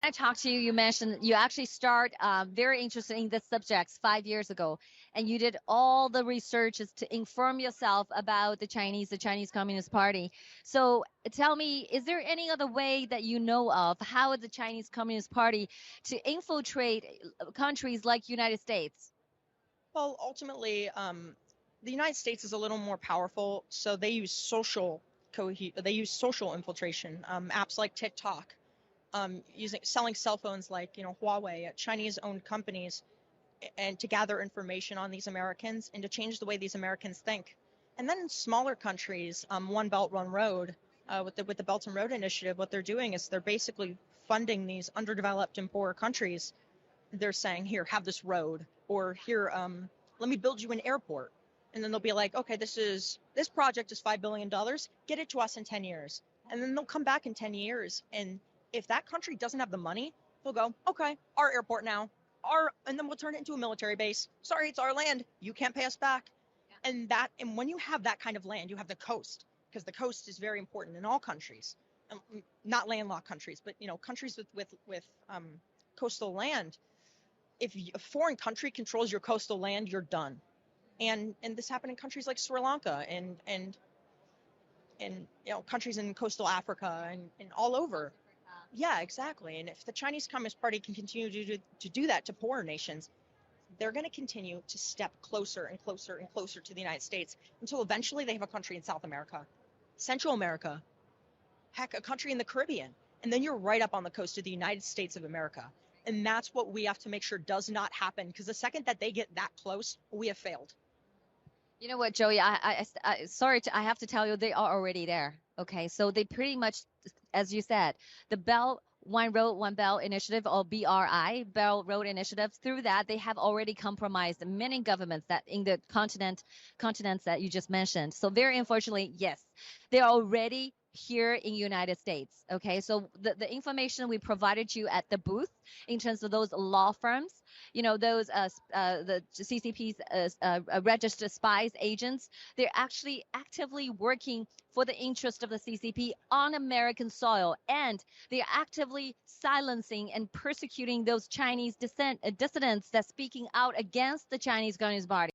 I talked to you, you mentioned you actually start very interested in the subjects 5 years ago, and you did all the researches to inform yourself about the Chinese Communist Party. So tell me, is there any other way that you know of how the Chinese Communist Party to infiltrate countries like United States? Well, ultimately, the United States is a little more powerful, so they use social infiltration, apps like TikTok, selling cell phones like Huawei, Chinese-owned companies, and to gather information on these Americans and to change the way these Americans think. And then in smaller countries, One Belt One Road, with the Belt and Road Initiative, what they're doing is they're basically funding these underdeveloped and poorer countries. They're saying, here, have this road, or here, let me build you an airport. And then they'll be like, okay, this project is $5 billion, get it to us in 10 years. And then they'll come back in 10 years. And if that country doesn't have the money, they'll go, okay, our airport now, and then we'll turn it into a military base. Sorry, it's our land. You can't pay us back. Yeah. And when you have that kind of land, you have the coast, because the coast is very important in all countries, not landlocked countries, but countries with coastal land. If a foreign country controls your coastal land, you're done. And this happened in countries like Sri Lanka and countries in coastal Africa and all over. Yeah, exactly. And if the Chinese Communist Party can continue to do that to poorer nations, they're going to continue to step closer and closer and closer to the United States until eventually they have a country in South America, Central America, heck, a country in the Caribbean. And then you're right up on the coast of the United States of America. And that's what we have to make sure does not happen, because the second that they get that close, we have failed. You know what, Joey? I I have to tell you, they are already there. Okay, so they pretty much, as you said, the Belt One Road One Belt Initiative, or BRI, Belt Road Initiative. Through that, they have already compromised many governments that in the continents that you just mentioned. So very unfortunately, yes, they are already here in United States. Okay, so the information we provided you at the booth in terms of those law firms, those the CCP's registered spies agents, they're actually actively working for the interest of the CCP on American soil, and they're actively silencing and persecuting those Chinese dissidents that speaking out against the Chinese Communist Party.